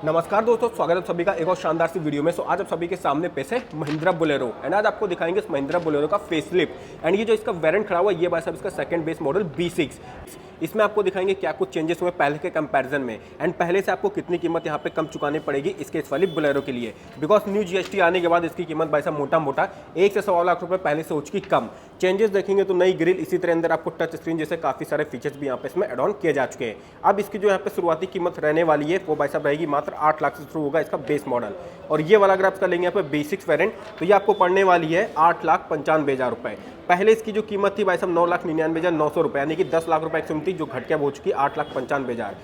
नमस्कार दोस्तों, स्वागत है सभी का एक और शानदार सी वीडियो में। आज आप सभी के सामने पेश है महिंद्रा बोलेरो एंड आज आपको दिखाएंगे इस महिंद्रा बोलेरो का फेसलिफ्ट एंड ये जो इसका वेरिएंट खड़ा हुआ है ये भाई साहब इसका सेकंड बेस मॉडल B6। इसमें आपको दिखाएंगे क्या कुछ चेंजेस हुए पहले के कंपैरिजन में एंड पहले से आपको कितनी कीमत यहाँ पे कम चुकानी पड़ेगी इसके इस वाली बोलेरो के लिए, बिकॉज न्यू GST आने के बाद इसकी कीमत भाई साहब मोटा 1 से 1.25 लाख रुपए पहले से हो चुकी कम। चेंजेस देखेंगे तो नई ग्रिल, इसी तरह अंदर आपको टच स्क्रीन जैसे काफी सारे फीचर्स भी यहाँ पे इसमें एड ऑन किए जा चुके हैं। अब इसकी जो यहाँ पे शुरुआती कीमत रहने वाली है वो भाई साहब रहेगी मात्र 8 लाख से शुरू होगा इसका बेस मॉडल। और ये वाला अगर आपका लेंगे यहाँ पे B6 वेरिएंट तो ये आपको पड़ने वाली है 8,95,000 रुपए। पहले इसकी जो कीमत थी भाई साहब 9,99,900 रुपए, यानी कि 10 लाख रुपए की कीमत थी जो घट के हो चुकी 8,95,000।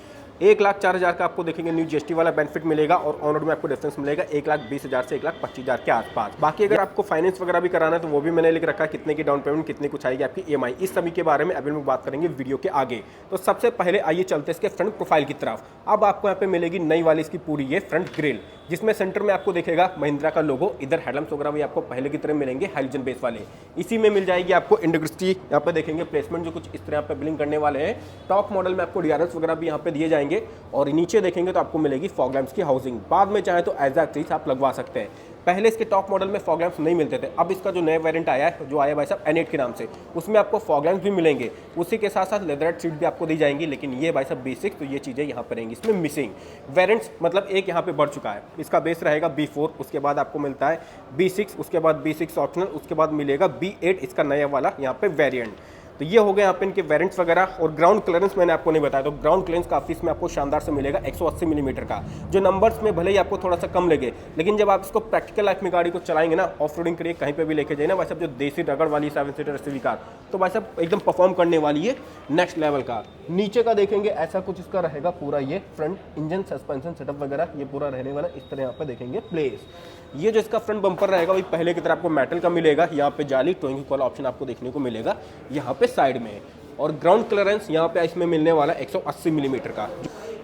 1,04,000 का आपको देखेंगे न्यू GST वाला बेनिफिट मिलेगा और ऑन रोड में आपको डिफरेंस मिलेगा 1,20,000 से 1,25,000 के आसपास। बाकी अगर आपको फाइनेंस वगैरह भी कराना है तो वो भी मैंने लिख रखा है, कितने की डाउन पेमेंट, कितनी कुछ आएगी आपकी EMI, इस सभी के बारे में अभी हम बात करेंगे वीडियो के आगे। तो सबसे पहले आइए चलते इसके फ्रंट प्रोफाइल की तरफ। अब आपको यहाँ पे मिलेगी नई वाली इसकी पूरी ये फ्रंट ग्रिल, जिसमें सेंटर में आपको देखेगा महिंद्रा का लोगो। इधर हेडलैम्प्स वगैरह भी आपको पहले की तरह मिलेंगे हाइलोजन बेस वाले। इसी में मिल जाएगी आपको इंडिकेटर्स, यहाँ पे देखेंगे प्लेसमेंट जो कुछ इस तरह यहाँ पे ब्लिंक करने वाले हैं। टॉप मॉडल में आपको DRLs वगैरह भी यहाँ पे दिए जाएंगे और नीचे देखेंगे तो आपको मिलेगी फॉग लैंप्स की हाउसिंग। बाद में चाहे तो एज अ चीज आप लगवा सकते हैं। पहले इसके टॉप मॉडल में फॉग लैंप्स नहीं मिलते थे, अब इसका जो नया वेरिएंट आया है, जो आया भाई साहब N8 के नाम से, उसमें आपको फॉग लैंप्स भी मिलेंगे। उसी के साथ साथ लेदरेट सीट भी आपको दी जाएंगी। लेकिन ये भाई साहब B6 तो ये चीज़ें यहाँ पर रहेंगी इसमें मिसिंग। वेरिएंट्स मतलब एक यहाँ पे बढ़ चुका है, इसका बेस रहेगा B4, उसके बाद आपको मिलता है B6, उसके बाद B6 ऑप्शनल, उसके बाद मिलेगा B8 इसका नया वाला यहाँ पे वेरिएंट। तो ये हो गए यहाँ पे इनके वेरिएंट्स वगैरह। और ग्राउंड क्लियरेंस मैंने आपको नहीं बताया, तो ग्राउंड क्लियरेंस काफी इसमें आपको शानदार से मिलेगा 180 मिलीमीटर का, जो नंबर्स में भले ही आपको थोड़ा सा कम लगे, लेकिन जब आप इसको प्रैक्टिकल लाइफ में गाड़ी को चलाएंगे ना, ऑफ रोडिंग करिए, कहीं पे भी लेके जाए ना भाई साहब, जो देसी रगड़ वाली 7 सीटर SUV कार, तो भाई साहब एकदम परफॉर्म करने वाली है नेक्स्ट लेवल का। नीचे का देखेंगे ऐसा कुछ इसका रहेगा पूरा ये फ्रंट इंजन सस्पेंशन सेटअप वगैरह ये पूरा रहने वाला इस तरह यहाँ पे देखेंगे प्लेस। ये जो इसका फ्रंट बम्पर रहेगा वही पहले की तरह आपको मेटल का मिलेगा। यहाँ पे जाली टोइंग वाला ऑप्शन आपको देखने को मिलेगा यहाँ पे साइड में। और ग्राउंड क्लियरेंस यहाँ पे इसमें मिलने वाला 180 मिलीमीटर का।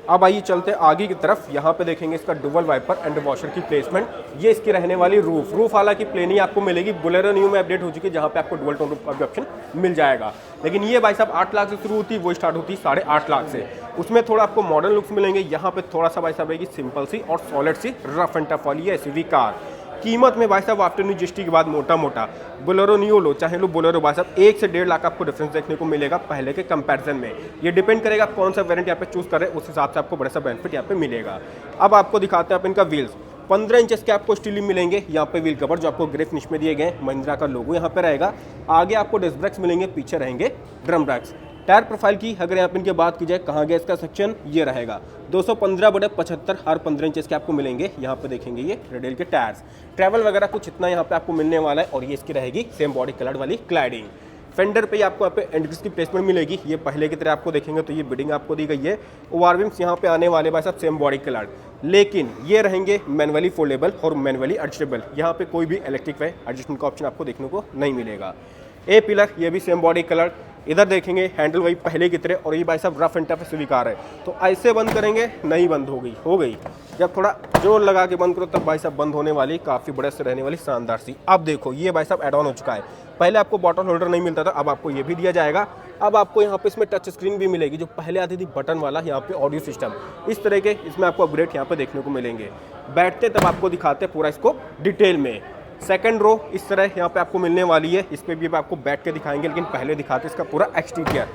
अब आइए चलते आगे की तरफ। यहाँ पे देखेंगे इसका डुअल वाइपर एंड वॉशर की प्लेसमेंट। ये इसकी रहने वाली रूफ हालांकि प्लेन ही आपको मिलेगी। बोलेरो न्यू में अपडेट हो चुकी है जहाँ पे आपको डुअल टोन रूफ का भी ऑप्शन मिल जाएगा। लेकिन ये भाई साहब 8 लाख से शुरू होती है, वो स्टार्ट होती है 8.5 लाख से। उसमें थोड़ा आपको मॉडर्न लुक्स मिलेंगे। यहाँ पे थोड़ा सा भाई साहब रहेगी सिंपल सी और सॉलिड सी रफ एंड टफ वाली SUV कार। कीमत में भाई साहब आफ्टर न्यू GST के बाद मोटा बोलेरो न्यू लो चाहे लो बोलेरो भाई साहब 1 से 1.5 लाख आपको डिफरेंस देखने को मिलेगा पहले के कंपैरिजन में। ये डिपेंड करेगा कौन सा वेरिएंट यहाँ पे चूज करें, उस हिसाब से आपको बड़ा सा बेनिफिट यहाँ पे मिलेगा। अब आपको दिखाते हैं आप इनका व्हील्स। 15 इंचेस के आपको स्टील मिलेंगे यहाँ पे व्हील कवर, जो आपको ग्रे फिनिश में दिए गए। महिंद्रा का लोगो यहाँ पे रहेगा। आगे आपको डिस्क ब्रेक्स मिलेंगे, पीछे रहेंगे ड्रम ब्रेक्स। टायर प्रोफाइल की अगर यहाँ पे इनके बात की जाए, कहाँ गया इसका सेक्शन, ये रहेगा 215/75 हर 15 इंचेस के आपको मिलेंगे। यहाँ पे देखेंगे ये रेडियल के टायर्स। ट्रैवल वगैरह कुछ इतना यहाँ पे आपको मिलने वाला है और ये इसकी रहेगी सेम बॉडी कलर वाली क्लाइडिंग। फेंडर पे आपको यहाँ पे एंड्रिक्स की प्लेसमेंट मिलेगी। ये पहले की तरह आपको देखेंगे तो ये बिडिंग आपको दी गई है। ओवरविम्स यहाँ पे आने वाले भाई साहब सेम बॉडी कलर, लेकिन ये रहेंगे मैनुअली फोल्डेबल और मैनुअली एडजस्टेबल। यहाँ पे कोई भी इलेक्ट्रिक वे एडजस्टमेंट का ऑप्शन आपको देखने को नहीं मिलेगा। ए पिलर ये भी सेम बॉडी कलर। इधर देखेंगे हैंडल वही पहले की तरह। और ये भाई साहब rough and tough SUV car है, तो ऐसे बंद करेंगे नहीं बंद हो गई। जब थोड़ा जोर लगा के बंद करो तब भाई साहब बंद होने वाली, काफ़ी बड़े से रहने वाली शानदार सी। अब देखो ये भाई साहब एड ऑन हो चुका है। पहले आपको बॉटल होल्डर नहीं मिलता था, अब आपको ये भी दिया जाएगा। अब आपको यहाँ पे इसमें टच स्क्रीन भी मिलेगी, जो पहले आती थी बटन वाला। यहाँ पे ऑडियो सिस्टम इस तरह के इसमें आपको अपग्रेड यहाँ पे देखने को मिलेंगे। बैठते तब आपको दिखाते पूरा इसको डिटेल में। सेकंड रो इस तरह यहाँ पे आपको मिलने वाली है। इस पे भी आपको बैठ के दिखाएंगे, लेकिन पहले दिखाते इसका पूरा एक्सटीरियर।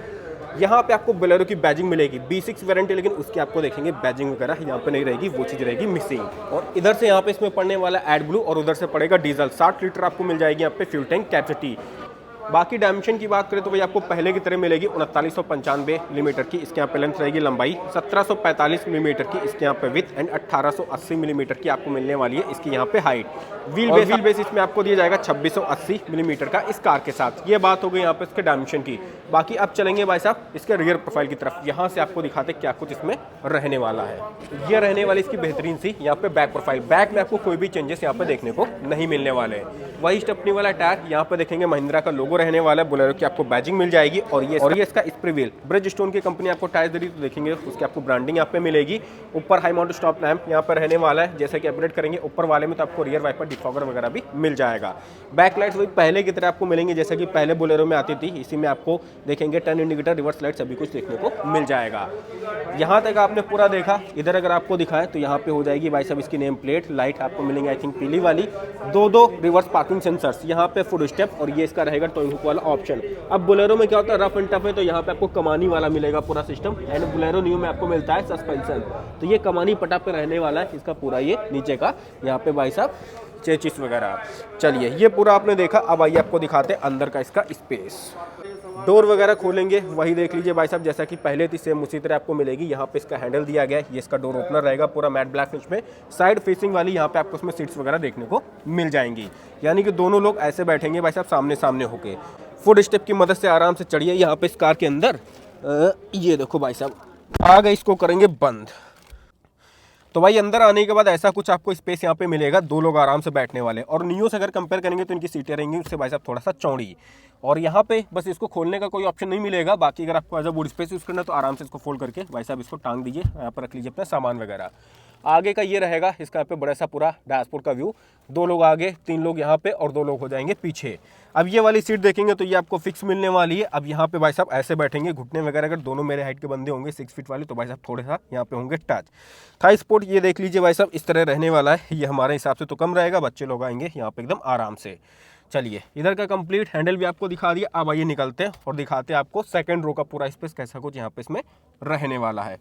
यहाँ पे आपको बोलेरो की बैजिंग मिलेगी। B6 वेरिएंट है, लेकिन उसकी आपको देखेंगे बैजिंग वगैरह यहाँ पे नहीं रहेगी, वो चीज़ रहेगी मिसिंग। और इधर से यहाँ पे इसमें पड़ने वाला एड ब्लू और उधर से पड़ेगा डीजल। 60 लीटर आपको मिल जाएगी यहाँ पे फ्यूल टैंक कैपेसिटी। बाकी डायमेंशन की बात करें तो भाई आपको पहले की तरह मिलेगी 3995 मिलीमीटर की इसके यहाँ पे लेंथ रहेगी। लंबाई 1745 मिलीमीटर की इसके यहाँ पे विथ एंड 1880 मिलीमीटर की आपको मिलने वाली है इसकी यहाँ पे हाइट। व्हील बेस इसमें आपको दिया जाएगा 2680 मिलीमीटर का इस कार के साथ। ये बात हो गई यहाँ पे इसके डायमेंशन की। बाकी अब चलेंगे भाई साहब इसके रियर प्रोफाइल की तरफ। यहाँ से आपको दिखाते क्या कुछ इसमें रहने वाला है। ये रहने वाली इसकी बेहतरीन सी यहाँ पे बैक प्रोफाइल। बैक में आपको कोई भी चेंजेस यहाँ पे देखने को नहीं मिलने वाले हैं। वही स्टेपनी वाला टायर यहाँ पे देखेंगे महिंद्रा का लोगो रहने वाला है बोलेरो की आपको बैजिंग मिल जाएगी। और ये इसका स्प्रे व्हील ब्रिजस्टोन की कंपनी आपको टायर्स दे रही, तो देखेंगे उसकी आपको ब्रांडिंग यहाँ पे मिलेगी। ऊपर हाई माउंट स्टॉप लैंप यहाँ पर रहने वाला है, जैसे कि अपग्रेड करेंगे ऊपर वाले में तो आपको रियर वाइपर डिफॉगर वगैरह भी मिल जाएगा। बैक लाइट्स वही पहले की तरह आपको मिलेंगे जैसे कि पहले बोलेरो में आती थी, इसी में आपको देखेंगे टर्न इंडिकेटर, रिवर्स लाइट सभी कुछ देखने को मिल जाएगा। यहाँ तक आपने पूरा देखा। इधर अगर आपको दिखाएं तो यहाँ पे हो जाएगी भाई साहब इसकी नेम प्लेट, लाइट आपको मिलेंगे आई थिंक पीली वाली, दो रिवर्स पार्किंग सेंसर्स, यहाँ पे फुट स्टेप और ये इसका रहेगा टोइंग हुक वाला ऑप्शन। अब बोलेरो में क्या होता है रफ एंड टफ है, तो यहाँ पे आपको कमानी वाला मिलेगा पूरा सिस्टम। एंड बोलेरो न्यू में आपको मिलता है सस्पेंशन, तो ये कमानी पटा पे रहने वाला है इसका पूरा ये नीचे का यहाँ पे भाई साहब चेचिस वगैरह। चलिए ये पूरा आपने देखा, अब आइए आपको दिखाते हैं अंदर का इसका स्पेस। डोर वगैरह खोलेंगे वही देख लीजिए भाई साहब, जैसा कि पहले थी सेम उसी तरह आपको मिलेगी। यहाँ पे इसका हैंडल दिया गया है, ये इसका डोर ओपनर रहेगा पूरा मैट ब्लैक फिनिश में। साइड फेसिंग वाली यहाँ पे आपको उसमें सीट्स वगैरह देखने को मिल जाएंगी, यानी कि दोनों लोग ऐसे बैठेंगे भाई साहब सामने सामने होके। फुट स्टेप की मदद से आराम से चढ़िए यहाँ पे इस कार के अंदर। ये देखो भाई साहब आ गए, इसको करेंगे बंद। तो भाई अंदर आने के बाद ऐसा कुछ आपको स्पेस यहाँ पे मिलेगा, दो लोग आराम से बैठने वाले। और नियो से अगर कंपेयर करेंगे तो इनकी सीटें रहेंगी उससे भाई साहब थोड़ा सा चौड़ी। और यहाँ पे बस इसको खोलने का कोई ऑप्शन नहीं मिलेगा, बाकी अगर आपको as a boot space use करना है तो आराम से इसको फोल्ड करके भाई साहब इसको टांग दीजिए, यहाँ पर रख लीजिए अपना सामान वगैरह। आगे का ये रहेगा इसका यहाँ पे बड़ा सा पूरा डैशबोर्ड का व्यू, दो लोग आगे, तीन लोग यहाँ पे और दो लोग हो जाएंगे पीछे। अब ये वाली सीट देखेंगे तो ये आपको फिक्स मिलने वाली है। अब यहाँ पे भाई साहब ऐसे बैठेंगे, घुटने वगैरह अगर दोनों मेरे हाइट के बंदे होंगे 6 फीट वाले तो भाई साहब थोड़ा सा यहाँ पे होंगे टच। थाई सपोर्ट ये देख लीजिए भाई साहब इस तरह रहने वाला है, ये हमारे हिसाब से तो कम रहेगा, बच्चे लोग आएंगे यहाँ पे एकदम आराम से। चलिए इधर का कंप्लीट हैंडल भी आपको दिखा दिया। अब आइए निकलते हैं और दिखाते हैं आपको सेकंड रो का पूरा स्पेस कैसा कुछ यहाँ पे इसमें रहने वाला है।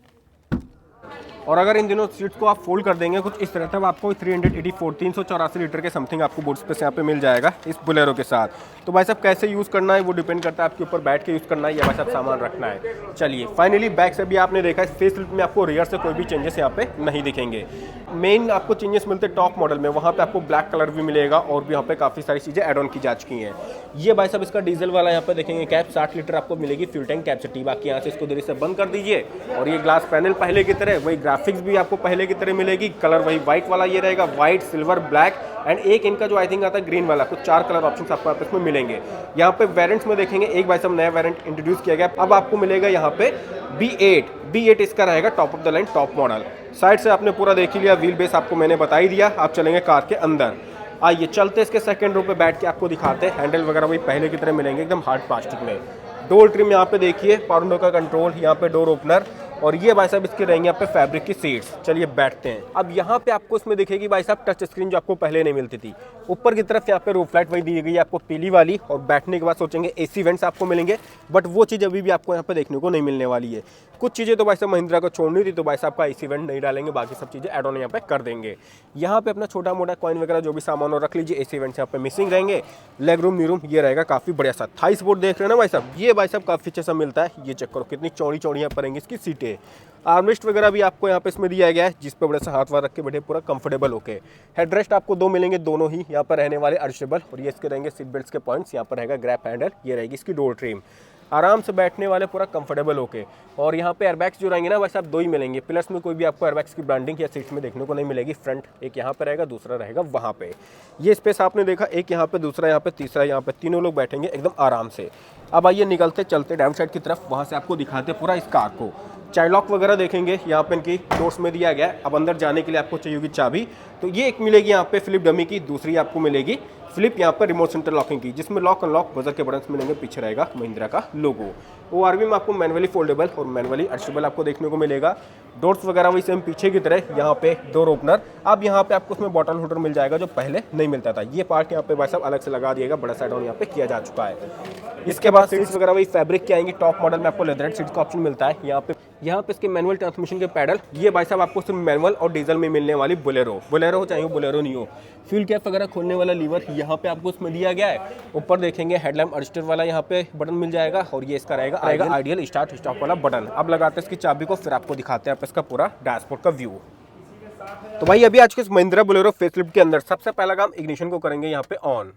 और अगर इन दिनों सीट्स को आप फोल्ड कर देंगे कुछ इस तरह, तब आपको 384 लीटर के समथिंग आपको बूट स्पेस यहाँ पे मिल जाएगा इस बोलेरो के साथ। तो भाई साहब कैसे यूज़ करना है वो डिपेंड करता है आपके ऊपर, बैठ के यूज़ करना है या भाई साहब सामान रखना है। चलिए फाइनली बैक से भी आपने देखा इस फेस लिफ्ट में आपको रियर से कोई भी चेंजेस यहाँ पे नहीं दिखेंगे। मेन आपको चेंजेस मिलते हैं टॉप मॉडल में, वहाँ पे आपको ब्लैक कलर भी मिलेगा और भी यहाँ पे काफ़ी सारी चीज़ें एड ऑन की जा चुकी हैं। ये भाई साहब इसका डीजल वाला यहाँ पे देखेंगे कैप 60 लीटर आपको मिलेगी फ्यूल टैंक कैपेसिटी। बाकी यहाँ से इसको देरी से बंद कर दीजिए और ये ग्लास पैनल पहले की तरह, वही ग्राफिक्स भी आपको पहले की तरह मिलेगी। कलर वही व्हाइट वाला ये रहेगा, व्हाइट, सिल्वर, ब्लैक एंड एक इनका जो आई थिंक आता है ग्रीन वाला, कुछ 4 कलर ऑप्शंस आपको आपस में मिलेंगे। यहाँ पे वेरिएंट्स में देखेंगे एक भाई साहब नया वेरिएंट इंट्रोड्यूस किया गया, अब आपको मिलेगा यहाँ पे B8 इसका रहेगा top of the line top model. Side से आपने पूरा देख ही लिया, व्हील बेस आपको मैंने बता ही दिया। आप चलेंगे कार के अंदर, आइए चलते इसके सेकंड रो पे बैठ के आपको दिखाते हैं। हैंडल वगैरह वही पहले की तरह मिलेंगे एकदम हार्ड प्लास्टिक में। डोर ट्रिम यहाँ पे देखिए, पावर विंडो का कंट्रोल, यहाँ पे डोर ओपनर और ये भाई साहब इसके रहेंगे यहाँ पे फैब्रिक की सीट्स। चलिए बैठते हैं। अब यहाँ पे आपको इसमें दिखेगी भाई साहब टच स्क्रीन जो आपको पहले नहीं मिलती थी। ऊपर की तरफ यहाँ पे रूफ लाइट वही दी गई है आपको पीली वाली, और बैठने के बाद सोचेंगे एसी वेंट्स आपको मिलेंगे, बट वो चीज़ अभी भी आपको यहाँ पे देखने को नहीं मिलने वाली है। कुछ चीज़ें तो भाई साहब महिंद्रा को छोड़नी थी, तो भाई साहब का एसी वेंट नहीं डालेंगे, बाकी सब चीज़ें एड ऑन यहाँ पे कर देंगे। यहाँ पे अपना छोटा मोटा कॉइन वगैरह जो भी सामान और रख लीजिए, एसी वेंट्स यहाँ पे मिसिंग रहेंगे। लेग रूम, नी रूम ये रहेगा काफ़ी बढ़िया सा। थाई सपोर्ट देख रहे हैं ना भाई साहब, ये भाई साहब काफ़ी अच्छा सा मिलता है। ये चेक करो कितनी चौड़ी चौड़ी यहाँ पर रहेंगी इसकी सीटें। आर्मरेस्ट वगैरह भी आपको यहाँ पे इसमें दिया गया है, जिस पे बड़े सा हाथ वार रख के बैठे पूरा कंफर्टेबल होके। हेडरेस्ट आपको 2 मिलेंगे, दोनों ही यहाँ पर रहने वाले एडजस्टेबल, और ये इसके रहेंगे सीट बेल्ट के पॉइंट्स। यहाँ पर रहेगा ग्रैब हैंडल, ये रहेगी इसकी डोर ट्रिम, आराम से बैठने वाले पूरा कंफर्टेबल होके। और यहाँ पे एयरबैग्स जो रहेंगे ना वैसे आप 2 ही मिलेंगे, प्लस में कोई भी आपको एयरबैग्स की ब्रांडिंग या सीट्स में देखने को नहीं मिलेगी। फ्रंट एक यहाँ पे रहेगा, दूसरा रहेगा वहाँ पे। ये स्पेस आपने देखा, एक यहाँ पे, दूसरा यहाँ पे, तीसरा यहाँ पे, तीनों लोग बैठेंगे एकदम आराम से। अब आइए निकलते चलते डाउन साइड की तरफ, वहाँ से आपको दिखाते पूरा इस कार को। चाइल्ड लॉक वगैरह देखेंगे यहाँ पे इनकी डोर्स में दिया गया है। अब अंदर जाने के लिए आपको चाहिए होगी चाबी, तो ये एक मिलेगी यहाँ पे फ्लिप डमी की, दूसरी आपको मिलेगी फ्लिप यहाँ पर रिमोट सेंटर लॉकिंग की, जिसमें लॉक अनलॉक बजर के बटन्स मिलेंगे, पीछे रहेगा महिंद्रा का लोगो। ORV में आपको मैनुअली फोल्डेबल और मैनुअली एडजस्टेबल आपको देखने को मिलेगा। डोर्स वगैरह वही सेम पीछे की तरह, यहाँ पे डोर ओपनर। अब यहाँ पे आपको उसमें बॉटल होल्डर मिल जाएगा जो पहले नहीं मिलता था। ये पार्ट यहाँ पे भाई साहब अलग से लगा दिएगा, बड़ा साइड ऑन यहाँ पे किया जा चुका है। इसके बाद सीट्स वगैरह वही फैब्रिक की आएंगी। टॉप मॉडल में आपको लेदर सीट्स का ऑप्शन मिलता है। यहाँ पे इसके मैनुअल ट्रांसमिशन के पैडल, ये भाई साहब आपको सिर्फ मैनुअल और डीजल में मिलने वाली बोलेरो हो चाहे वो बोलेरो नहीं हो। फ्यूल कैप वगैरह खोलने वाला लीवर यहाँ पे आपको उसमें दिया गया है। ऊपर देखेंगे हेडलैम्प एडजस्टर वाला यहाँ पे बटन मिल जाएगा, और ये इसका रहेगा आइडियल स्टार्ट स्टॉप वाला बटन। अब लगाते हैं इसकी चाबी को, फिर आपको दिखाते हैं आप इसका पूरा डैशबोर्ड का व्यू। तो भाई अभी आज के इस महिंद्रा बोलेरो फेसलिफ्ट के अंदर सबसे पहला काम इग्निशन को करेंगे यहाँ पे ऑन।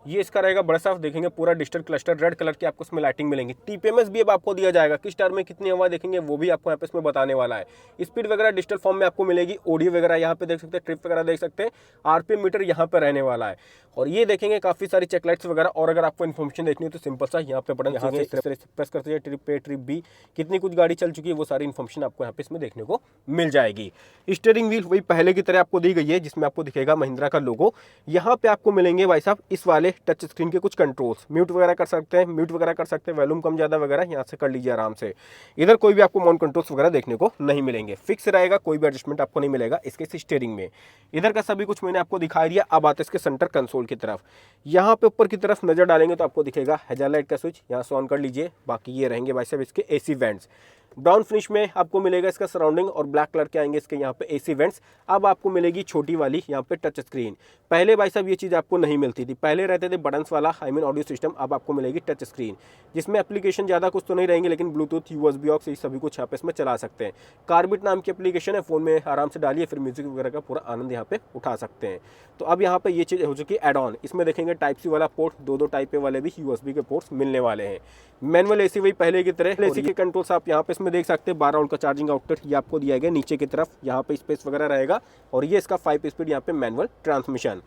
ये इसका रहेगा बड़ा साफ, देखेंगे पूरा डिजिटल क्लस्टर, रेड कलर की आपको इसमें लाइटिंग मिलेंगी। TPMS भी अब आपको दिया जाएगा, किस टायर में कितनी हवा देखेंगे वो भी आपको यहाँ पे इसमें बताने वाला है। स्पीड वगैरह डिजिटल फॉर्म में आपको मिलेगी। ऑडियो वगैरह यहाँ पे देख सकते हैं, ट्रिप वगैरह देख सकते हैं, RPM मीटर यहाँ पे रहने वाला है। और ये देखेंगे काफ़ी सारी चेकलाइट्स वगैरह। और अगर आपको इन्फॉर्मेशन देखनी है तो सिंपल सा यहाँ पे बटन यहाँ से प्रेस करते हैं, ट्रिप ए ट्रिप बी, कितनी कुछ गाड़ी चल चुकी है वो सारी इन्फॉर्मेशन आपको यहाँ पे इसमें देखने को मिल जाएगी। स्टीयरिंग व्हील वही पहले की तरह आपको दी गई है, जिसमें आपको दिखेगा महिंद्रा का लोगो। यहाँ पे आपको मिलेंगे भाई साहब इस वाले टच स्क्रीन के कुछ कंट्रोल्स, म्यूट वगैरह कर सकते हैं, म्यूट वगैरह कर सकते हैं, वॉल्यूम कम ज़्यादा वगैरह यहाँ से कर लीजिए आराम से। इधर कोई भी आपको माउंट कंट्रोल्स वगैरह देखने को नहीं मिलेंगे, फिक्स रहेगा, कोई भी एडजस्टमेंट आपको नहीं मिलेगा इसके स्टीयरिंग में। इधर का सभी कुछ मैंने आपको दिखाई दिया। अब आते इसके सेंटर कंसोल की तरफ। यहाँ पे ऊपर की तरफ नजर डालेंगे तो आपको दिखेगा हेजार्ड लाइट का स्विच, यहाँ से ऑन कर लीजिए। बाकी ये रहेंगे भाई साहब इसके एसी वेंट्स। ब्राउन फिनिश में आपको मिलेगा इसका सराउंडिंग, और ब्लैक कलर के आएंगे इसके यहाँ पे एसी वेंट्स। अब आपको मिलेगी छोटी वाली यहाँ पे टच स्क्रीन। पहले भाई साहब ये चीज़ आपको नहीं मिलती थी, पहले रहते थे बटन्स वाला ऑडियो सिस्टम। अब आपको मिलेगी टच स्क्रीन, जिसमें एप्लीकेशन ज़्यादा कुछ तो नहीं रहेंगे, लेकिन ब्लूटूथ, USB ऑक्स, ये सभी कुछ यहाँ पे इसमें चला सकते हैं। कार्बिट नाम की एप्लीकेशन है, फ़ोन में आराम से डालिए, फिर म्यूजिक वगैरह का पूरा आनंद यहाँ पे उठा सकते हैं। तो अब यहाँ पे ये चीज़ हो चुकी है एड ऑन। इसमें देखेंगे टाइप सी वाला पोर्ट, दो टाइप ए वाले भी USB के पोर्ट्स मिलने वाले हैं। मैनुअल AC वही पहले की तरह। AC के कंट्रोल्स आप यहाँ पे इसमें देख सकते हैं। 12 वोल्ट का चार्जिंग आउटलेट ये आपको दिया गया नीचे की तरफ, यहाँ पे स्पेस वगैरह रहेगा। और ये इसका 5 स्पीड यहाँ पे मैनुअल ट्रांसमिशन।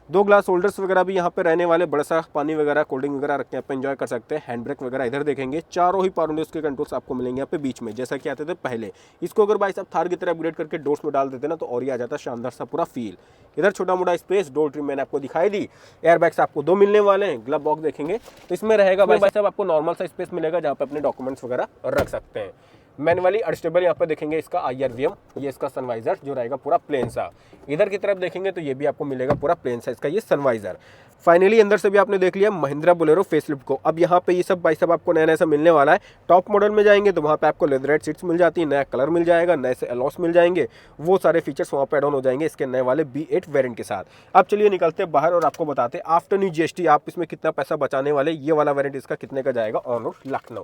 2 ग्लास होल्डर्स वगैरह भी यहाँ पे रहने वाले, बड़ा सा पानी वगैरह, कोल्ड ड्रिंक वगैरह रख के यहाँ पे एंजॉय कर सकते हैं। हैंड ब्रेक वगैरह इधर देखेंगे। चारों ही पावर विंडोज के कंट्रोल्स आपको मिलेंगे यहाँ पे बीच में, जैसा कि आते थे पहले। इसको अगर भाई साहब थार की तरह अपग्रेड करके डोर्स में डाल देते ना तो और ही आ जाता शानदार सा पूरा फील। इधर छोटा मोटा स्पेस, डोर ट्रिम मैंने आपको दिखाई दी। एयर बैग्स आपको 2 मिलने वाले हैं। ग्लव बॉक्स देखेंगे तो इसमें रहेगा भाई साहब आपको नॉर्मल सा स्पेस मिलेगा, जहाँ पे अपने डॉक्यूमेंट्स वगैरह रख सकते हैं। मैनुअली एडजस्टेबल यहाँ पे देखेंगे इसका IRVM, ये इसका सनवाइजर जो रहेगा पूरा प्लेन सा। इधर की तरफ देखेंगे तो ये भी आपको मिलेगा पूरा प्लेन सा इसका ये सनवाइजर। फाइनली अंदर से भी आपने देख लिया महिंद्रा बोलेरो फेसलिफ्ट को। अब यहाँ पे ये सब भाई साहब आपको नया नया सा मिलने वाला है। टॉप मॉडल में जाएंगे तो वहाँ पे आपको लेदरेट सीट्स मिल जाती है, नया कलर मिल जाएगा, नए से अलॉस मिल जाएंगे, वो सारे फीचर्स वहाँ पे एड ऑन हो जाएंगे इसके नए वाले B8 वेरिएंट के साथ। अब चलिए निकलते हैं बाहर और आपको बताते हैं आफ्टर न्यू GST आप इसमें कितना पैसा बचाने वाले। ये वाला वेरिएंट इसका कितने का जाएगा ऑन रोड लखनऊ।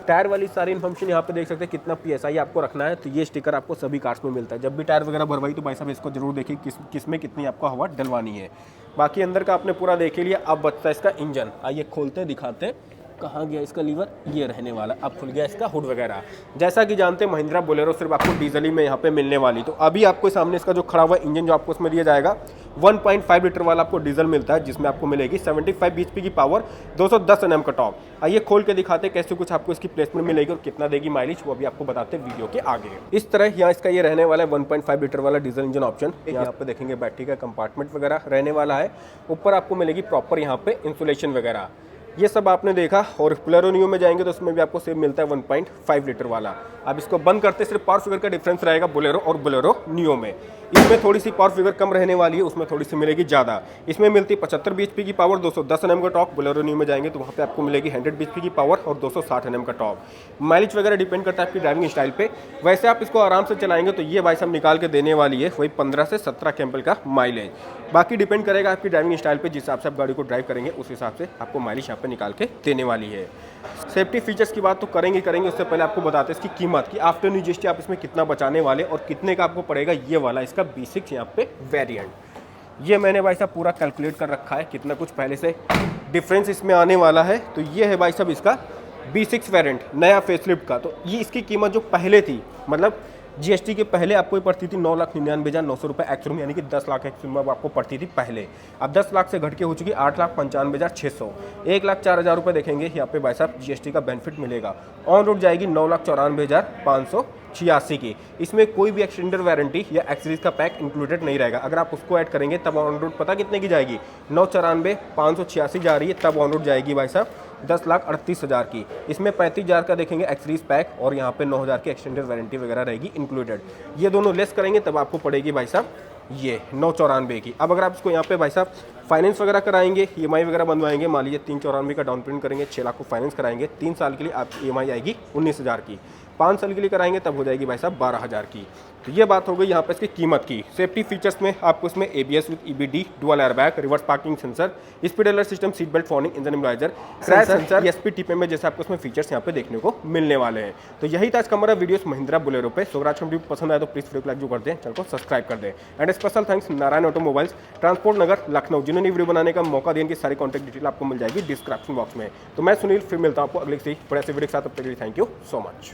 टायर वाली सारी इन्फॉर्मेशन यहाँ पे देख सकते हैं, कितना PSI आपको रखना है। तो ये स्टिकर आपको सभी कार्स में मिलता है। जब भी टायर वगैरह भरवाई तो भाई साहब इसको जरूर देखिए किस में कितनी आपको हवा डलवानी है। बाकी अंदर का आपने पूरा देख लिया। अब बचता है इसका इंजन। आइए खोलते हैं, दिखाते हैं कहाँ गया इसका लीवर, ये रहने वाला। अब खुल गया इसका हुड वगैरह। जैसा कि जानते हैं महिंद्रा बोलेरो सिर्फ आपको डीजल ही में यहाँ पे मिलने वाली। तो अभी आपको सामने इसका जो खड़ा हुआ इंजन जो आपको इसमें दिया जाएगा 1.5 लीटर वाला आपको डीजल मिलता है, जिसमें आपको मिलेगी 75 bhp की पावर, 210 Nm का टॉप। आइए खोल के दिखाते हैं कैसे कुछ आपको इसकी प्लेसमेंट मिलेगी और कितना देगी माइलेज, वो अभी आपको बताते हैं वीडियो के आगे। इस तरह यहाँ इसका ये रहने वाला है 1.5 लीटर वाला डीजल इंजन ऑप्शन। यहाँ पे देखेंगे बैटरी का कंपार्टमेंट वगैरह रहने वाला है। ऊपर आपको मिलेगी प्रॉपर यहाँ पे इंसुलेशन वगैरह, ये सब आपने देखा। और बोलेरो नियो में जाएंगे तो उसमें भी आपको सेम मिलता है 1.5 लीटर वाला। अब इसको बंद करते सिर्फ पावर फिगर का डिफरेंस रहेगा बोलेरो और बोलेरो नियो में। इसमें थोड़ी सी पावर फिगर कम रहने वाली है, उसमें थोड़ी सी मिलेगी ज़्यादा। इसमें मिलती है 75 bhp की पावर, 210 Nm का टॉप। बोलेरो नियो में जाएंगे तो वहाँ पे आपको मिलेगी 100 bhp की पावर और 260 Nm का टॉप। माइलेज वगैरह डिपेंड करता है आपकी ड्राइविंग स्टाइल पे। वैसे आप इसको आराम से चलाएंगे तो ये भाई साहब निकाल के देने वाली है वही 15 से 17 केम्पल का माइलेज। बाकी डिपेंड करेगा आपकी ड्राइविंग स्टाइल पे, जिस हिसाब से आप गाड़ी को ड्राइव करेंगे उस हिसाब से आपको माइलेज यहाँ पे निकाल के देने वाली है। सेफ्टी फीचर्स की बात तो करेंगे, उससे पहले आपको बताते हैं इसकी कीमत की आफ्टर न्यू GST आप इसमें कितना बचाने वाले और कितने का आपको पड़ेगा ये वाला इसका B6 यहाँ पे वेरिएंट। ये मैंने भाई साहब पूरा कैलकुलेट कर रखा है कितना कुछ पहले से डिफरेंस इसमें आने वाला है। तो ये है भाई साहब इसका B6 वेरिएंट नया फेसलिफ्ट का। तो ये इसकी कीमत जो पहले थी, मतलब GST के पहले आपको पड़ती थी 9,99,900 रुपये एक्स-शोरूम, यानी कि 10 लाख एक्स-शोरूम अब आपको पड़ती थी पहले। अब 10 लाख से घट के हो चुकी 8,95,600। 1,04,000 रुपये देखेंगे यहाँ पे भाई साहब GST का बेनिफिट मिलेगा। ऑन रोड जाएगी 9,94,586 की। इसमें कोई भी एक्सटेंडर वारंटी या एक्सेसरीज का पैक इंक्लूडेड नहीं रहेगा। अगर आप उसको ऐड करेंगे तब ऑन रोड पता कितने की जाएगी, 9,94,586 जा रही है, तब ऑन रोड जाएगी भाई साहब 10,38,000 की। इसमें 35,000 का देखेंगे एक्सेसरीज पैक और यहाँ पे 9,000 की एक्सटेंडर वारंटी वगैरह रहेगी इंक्लूडेड। ये दोनों लेस करेंगे तब आपको पड़ेगी भाई साहब ये 994 की। अब अगर आप इसको यहाँ पे भाई साहब फाइनेंस वगैरह कराएंगे, EMI वगैरह बनवाएंगे, मान लीजिए 394 का डाउन पेमेंट करेंगे, 6 लाख को फाइनेंस कराएंगे, 3 साल के लिए आप EMI आएगी 19,000 की। 5 साल के लिए कराएंगे तब हो जाएगी भाई साहब 12,000 की। तो ये बात हो गई यहाँ पे इसकी कीमत की। सेफ्टी फीचर्स में आपको इसमें ABS with EBD, dual airbag, reverse parking sensor, speed alert system, seat belt warning, engine immobiliser, crash sensor, ESP TPM जैसे आपको इसमें फीचर्स यहाँ पे देखने को मिलने वाले हैं। तो यही था इसका हमारा वीडियोस महिंद्रा बोलेरो पे। सो अगर आज वीडियो पसंद आए तो प्लीज वीडियो को लाइक जो कर दें, चैनल को सब्सक्राइब कर दें। And special thanks Narayan automobiles, transport Nagar, Lucknow, जिन्होंने वीडियो बनाने का मौका दिया। इनकी सारी कॉन्टैक्ट डिटेल आपको मिल जाएगी डिस्क्रिप्शन बॉक्स में। तो मैं सुनील फिर मिलता हूँ आपको अगले से बड़े से वीडियो के साथ। अब तक के लिए थैंक यू सो मच।